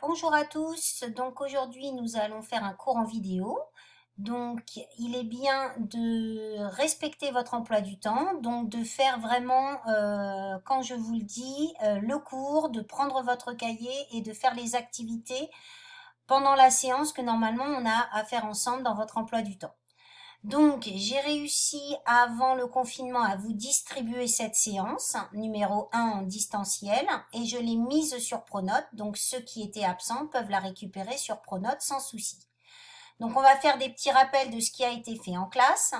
Bonjour à tous, donc aujourd'hui nous allons faire un cours en vidéo. Donc il est bien de respecter votre emploi du temps, donc de faire vraiment, quand je vous le dis, le cours, de prendre votre cahier et de faire les activités pendant la séance que normalement on a à faire ensemble dans votre emploi du temps. Donc, j'ai réussi avant le confinement à vous distribuer cette séance, numéro 1 en distanciel, et je l'ai mise sur Pronote. Donc, ceux qui étaient absents peuvent la récupérer sur Pronote sans souci. Donc, on va faire des petits rappels de ce qui a été fait en classe.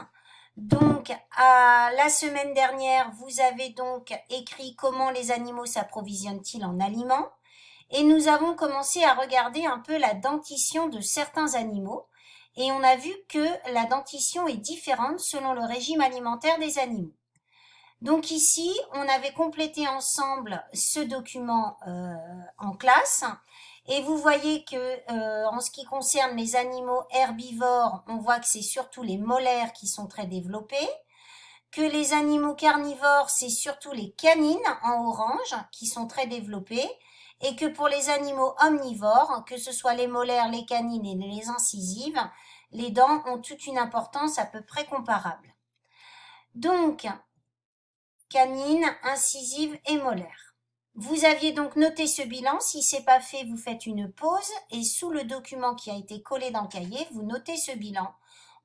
Donc, la semaine dernière, vous avez donc écrit comment les animaux s'approvisionnent-ils en aliments. Et nous avons commencé à regarder un peu la dentition de certains animaux. Et on a vu que la dentition est différente selon le régime alimentaire des animaux. Donc ici, on avait complété ensemble ce document en classe. Et vous voyez que en ce qui concerne les animaux herbivores, on voit que c'est surtout les molaires qui sont très développés. Que les animaux carnivores, c'est surtout les canines en orange qui sont très développées. Et que pour les animaux omnivores, que ce soit les molaires, les canines et les incisives, les dents ont toute une importance à peu près comparable. Donc, canines, incisives et molaires. Vous aviez donc noté ce bilan. Si ce n'est pas fait, vous faites une pause et sous le document qui a été collé dans le cahier, vous notez ce bilan.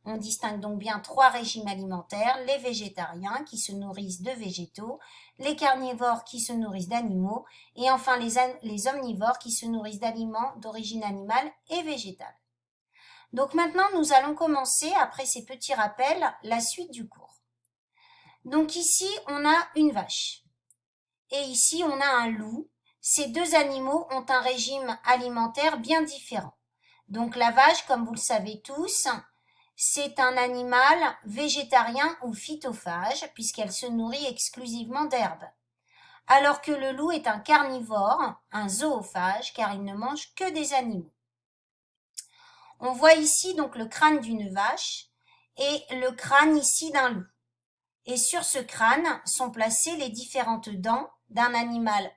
On distingue donc bien 3 régimes alimentaires, les végétariens qui se nourrissent de végétaux, les carnivores qui se nourrissent d'animaux et enfin les omnivores qui se nourrissent d'aliments d'origine animale et végétale. Donc maintenant, nous allons commencer, après ces petits rappels, la suite du cours. Donc ici, on a une vache et ici, on a un loup. Ces deux animaux ont un régime alimentaire bien différent. Donc la vache, comme vous le savez tous, c'est un animal végétarien ou phytophage puisqu'elle se nourrit exclusivement d'herbes. Alors que le loup est un carnivore, un zoophage car il ne mange que des animaux. On voit ici donc le crâne d'une vache et le crâne ici d'un loup. Et sur ce crâne sont placées les différentes dents d'un animal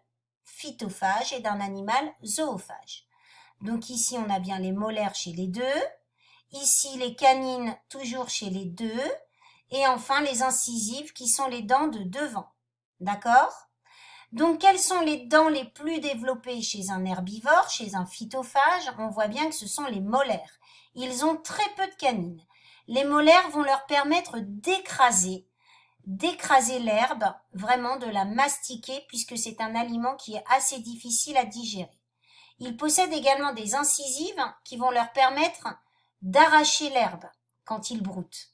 phytophage et d'un animal zoophage. Donc ici on a bien les molaires chez les deux, ici les canines toujours chez les deux, et enfin les incisives qui sont les dents de devant. D'accord? Donc quelles sont les dents les plus développées chez un herbivore, chez un phytophage? On voit bien que ce sont les molaires. Ils ont très peu de canines. Les molaires vont leur permettre d'écraser l'herbe, vraiment de la mastiquer puisque c'est un aliment qui est assez difficile à digérer. Ils possèdent également des incisives qui vont leur permettre d'arracher l'herbe quand ils broutent.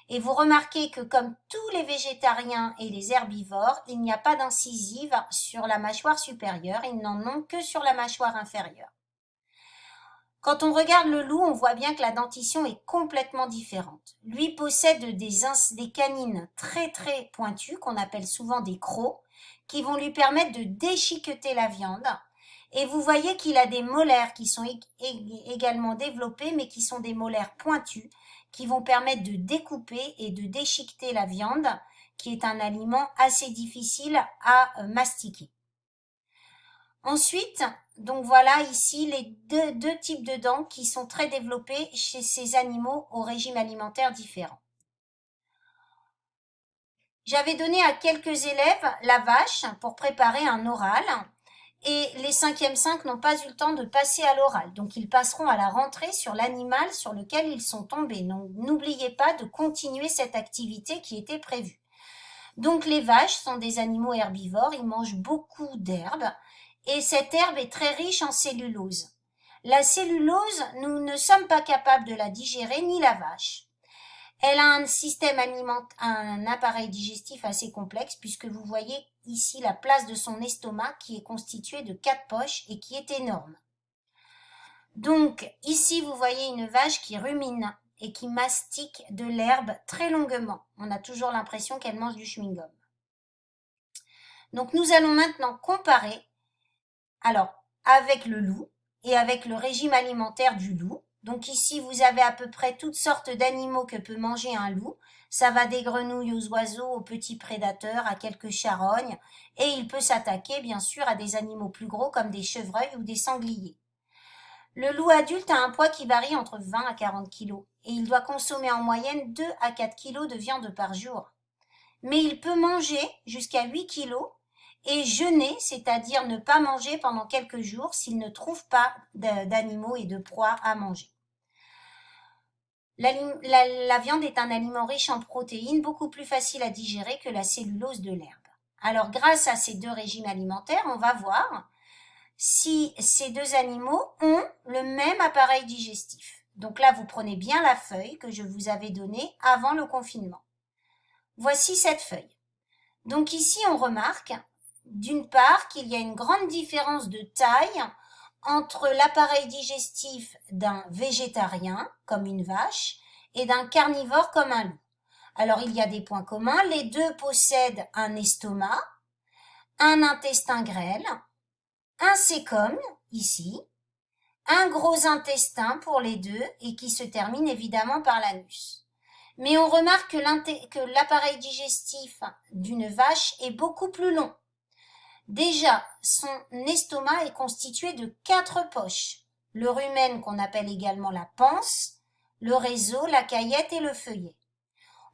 Et vous remarquez que comme tous les végétariens et les herbivores, il n'y a pas d'incisives sur la mâchoire supérieure, ils n'en ont que sur la mâchoire inférieure. Quand on regarde le loup, on voit bien que la dentition est complètement différente. Lui possède des canines très pointues, qu'on appelle souvent des crocs, qui vont lui permettre de déchiqueter la viande. Et vous voyez qu'il a des molaires qui sont également développés, mais qui sont des molaires pointus, qui vont permettre de découper et de déchiqueter la viande, qui est un aliment assez difficile à mastiquer. Ensuite, donc voilà ici les deux types de dents qui sont très développés chez ces animaux au régime alimentaire différent. J'avais donné à quelques élèves la vache pour préparer un oral et les 5e 5 n'ont pas eu le temps de passer à l'oral. Donc ils passeront à la rentrée sur l'animal sur lequel ils sont tombés. Donc n'oubliez pas de continuer cette activité qui était prévue. Donc les vaches sont des animaux herbivores, ils mangent beaucoup d'herbes et cette herbe est très riche en cellulose. La cellulose, nous ne sommes pas capables de la digérer, ni la vache. Elle a un système alimentaire, un appareil digestif assez complexe puisque vous voyez ici la place de son estomac qui est constituée de 4 poches et qui est énorme. Donc ici vous voyez une vache qui rumine et qui mastique de l'herbe très longuement. On a toujours l'impression qu'elle mange du chewing-gum. Donc nous allons maintenant comparer avec le loup et avec le régime alimentaire du loup. Donc ici, vous avez à peu près toutes sortes d'animaux que peut manger un loup. Ça va des grenouilles aux oiseaux, aux petits prédateurs, à quelques charognes. Et il peut s'attaquer, bien sûr, à des animaux plus gros comme des chevreuils ou des sangliers. Le loup adulte a un poids qui varie entre 20 à 40 kilos et il doit consommer en moyenne 2 à 4 kilos de viande par jour. Mais il peut manger jusqu'à 8 kilos et jeûner, c'est-à-dire ne pas manger pendant quelques jours s'il ne trouve pas d'animaux et de proies à manger. La viande est un aliment riche en protéines, beaucoup plus facile à digérer que la cellulose de l'herbe. Alors grâce à ces deux régimes alimentaires, on va voir si ces deux animaux ont le même appareil digestif. Donc là, vous prenez bien la feuille que je vous avais donnée avant le confinement. Voici cette feuille. Donc ici, on remarque d'une part qu'il y a une grande différence de taille entre l'appareil digestif d'un végétarien, comme une vache, et d'un carnivore comme un loup. Alors il y a des points communs, les deux possèdent un estomac, un intestin grêle, un cécum, ici, un gros intestin pour les deux et qui se termine évidemment par l'anus. Mais on remarque que l'appareil digestif d'une vache est beaucoup plus long. Déjà, son estomac est constitué de 4 poches. Le rumen qu'on appelle également la panse, le réseau, la caillette et le feuillet.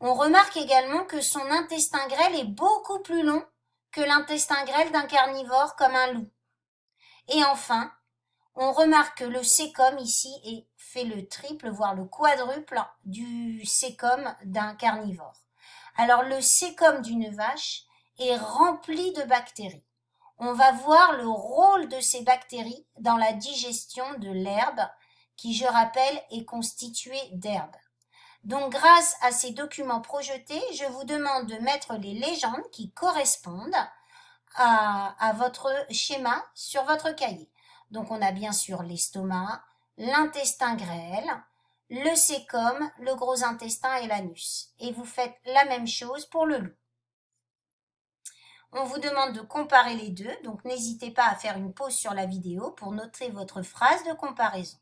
On remarque également que son intestin grêle est beaucoup plus long que l'intestin grêle d'un carnivore comme un loup. Et enfin, on remarque que le cécum ici fait le triple, voire le quadruple du cécum d'un carnivore. Alors le cécum d'une vache est rempli de bactéries. On va voir le rôle de ces bactéries dans la digestion de l'herbe, qui, je rappelle, est constituée d'herbes. Donc, grâce à ces documents projetés, je vous demande de mettre les légendes qui correspondent à votre schéma sur votre cahier. Donc, on a bien sûr l'estomac, l'intestin grêle, le cécum, le gros intestin et l'anus. Et vous faites la même chose pour le loup. On vous demande de comparer les deux, donc n'hésitez pas à faire une pause sur la vidéo pour noter votre phrase de comparaison.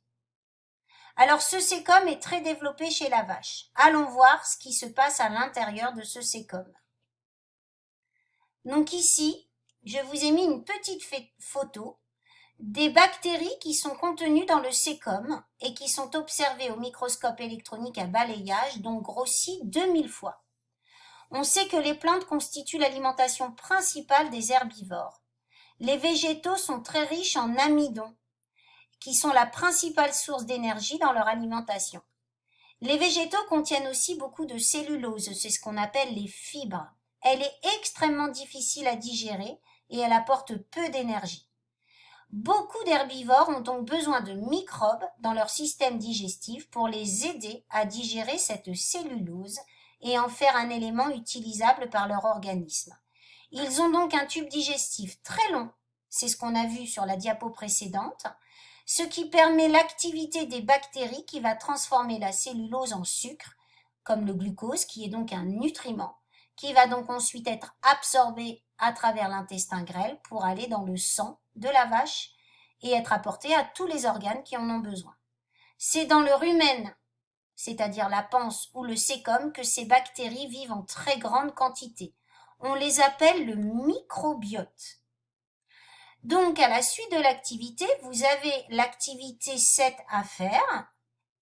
Alors ce cécum est très développé chez la vache. Allons voir ce qui se passe à l'intérieur de ce cécum. Donc ici, je vous ai mis une petite photo des bactéries qui sont contenues dans le cécum et qui sont observées au microscope électronique à balayage, donc grossi 2000 fois. On sait que les plantes constituent l'alimentation principale des herbivores. Les végétaux sont très riches en amidon, qui sont la principale source d'énergie dans leur alimentation. Les végétaux contiennent aussi beaucoup de cellulose, c'est ce qu'on appelle les fibres. Elle est extrêmement difficile à digérer et elle apporte peu d'énergie. Beaucoup d'herbivores ont donc besoin de microbes dans leur système digestif pour les aider à digérer cette cellulose et en faire un élément utilisable par leur organisme. Ils ont donc un tube digestif très long, c'est ce qu'on a vu sur la diapo précédente, ce qui permet l'activité des bactéries qui va transformer la cellulose en sucre, comme le glucose, qui est donc un nutriment, qui va donc ensuite être absorbé à travers l'intestin grêle pour aller dans le sang de la vache et être apporté à tous les organes qui en ont besoin. C'est dans le rumen, c'est-à-dire la panse ou le cécum, que ces bactéries vivent en très grande quantité. On les appelle le microbiote. Donc, à la suite de l'activité, vous avez l'activité 7 à faire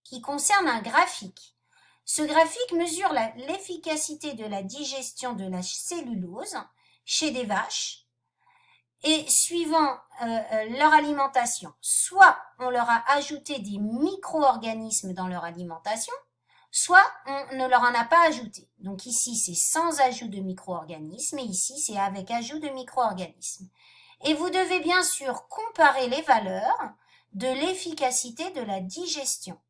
qui concerne un graphique. Ce graphique mesure l'efficacité de la digestion de la cellulose chez des vaches et suivant leur alimentation. Soit on leur a ajouté des micro-organismes dans leur alimentation, soit on ne leur en a pas ajouté. Donc ici, c'est sans ajout de micro-organismes et ici, c'est avec ajout de micro-organismes. Et vous devez bien sûr comparer les valeurs de l'efficacité de la digestion.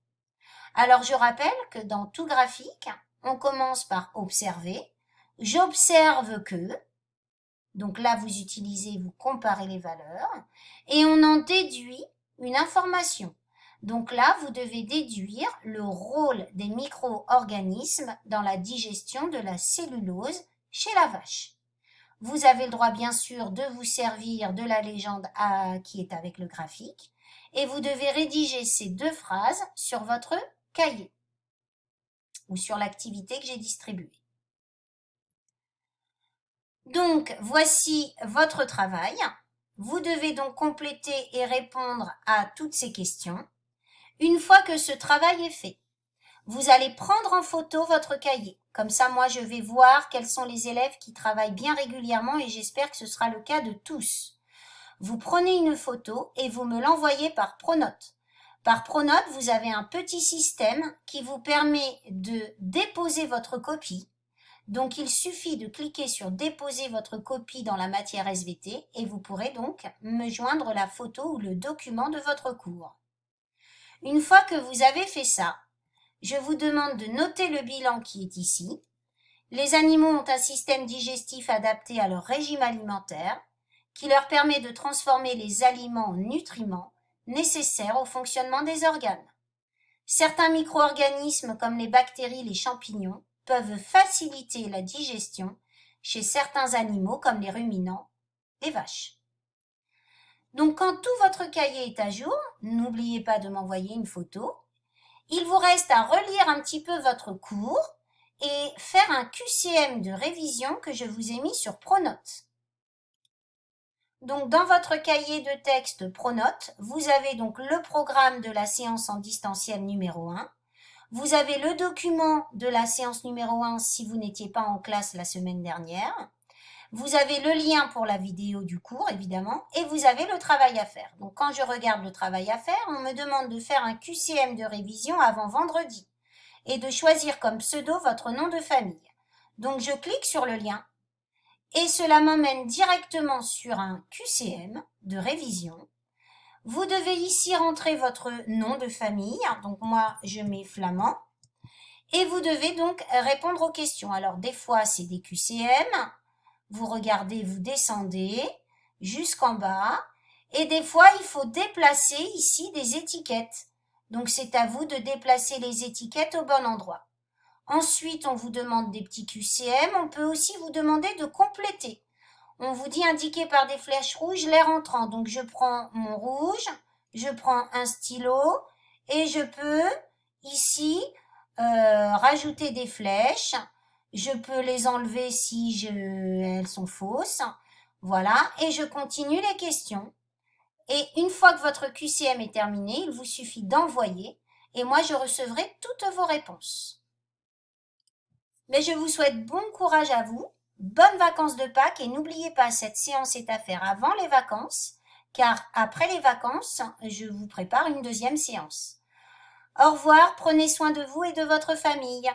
Alors je rappelle que dans tout graphique, on commence par observer. J'observe que, donc là vous utilisez, vous comparez les valeurs, et on en déduit une information. Donc là, vous devez déduire le rôle des micro-organismes dans la digestion de la cellulose chez la vache. Vous avez le droit, bien sûr, de vous servir de la légende qui est avec le graphique. Et vous devez rédiger ces 2 phrases sur votre cahier ou sur l'activité que j'ai distribuée. Donc, voici votre travail. Vous devez donc compléter et répondre à toutes ces questions. Une fois que ce travail est fait, vous allez prendre en photo votre cahier. Comme ça, moi, je vais voir quels sont les élèves qui travaillent bien régulièrement et j'espère que ce sera le cas de tous. Vous prenez une photo et vous me l'envoyez par Pronote. Par Pronote, vous avez un petit système qui vous permet de déposer votre copie. Donc, il suffit de cliquer sur déposer votre copie dans la matière SVT et vous pourrez donc me joindre la photo ou le document de votre cours. Une fois que vous avez fait ça, je vous demande de noter le bilan qui est ici. Les animaux ont un système digestif adapté à leur régime alimentaire qui leur permet de transformer les aliments en nutriments nécessaires au fonctionnement des organes. Certains micro-organismes comme les bactéries, les champignons peuvent faciliter la digestion chez certains animaux comme les ruminants, les vaches. Donc quand tout votre cahier est à jour, n'oubliez pas de m'envoyer une photo. Il vous reste à relire un petit peu votre cours et faire un QCM de révision que je vous ai mis sur Pronote. Donc dans votre cahier de texte Pronote, vous avez donc le programme de la séance en distanciel numéro 1. Vous avez le document de la séance numéro 1 si vous n'étiez pas en classe la semaine dernière. Vous avez le lien pour la vidéo du cours, évidemment, et vous avez le travail à faire. Donc, quand je regarde le travail à faire, on me demande de faire un QCM de révision avant vendredi et de choisir comme pseudo votre nom de famille. Donc, je clique sur le lien et cela m'emmène directement sur un QCM de révision. Vous devez ici rentrer votre nom de famille. Donc, moi, je mets Flamand. Et vous devez donc répondre aux questions. Alors, des fois, c'est des QCM. Vous regardez, vous descendez jusqu'en bas et des fois, il faut déplacer ici des étiquettes. Donc, c'est à vous de déplacer les étiquettes au bon endroit. Ensuite, on vous demande des petits QCM. On peut aussi vous demander de compléter. On vous dit indiquer par des flèches rouges l'air entrant. Donc, je prends mon rouge, je prends un stylo et je peux ici rajouter des flèches. Je peux les enlever si elles sont fausses. Voilà, et je continue les questions. Et une fois que votre QCM est terminé, il vous suffit d'envoyer et moi je recevrai toutes vos réponses. Mais je vous souhaite bon courage à vous, bonnes vacances de Pâques et n'oubliez pas, cette séance est à faire avant les vacances, car après les vacances, je vous prépare une deuxième séance. Au revoir, prenez soin de vous et de votre famille.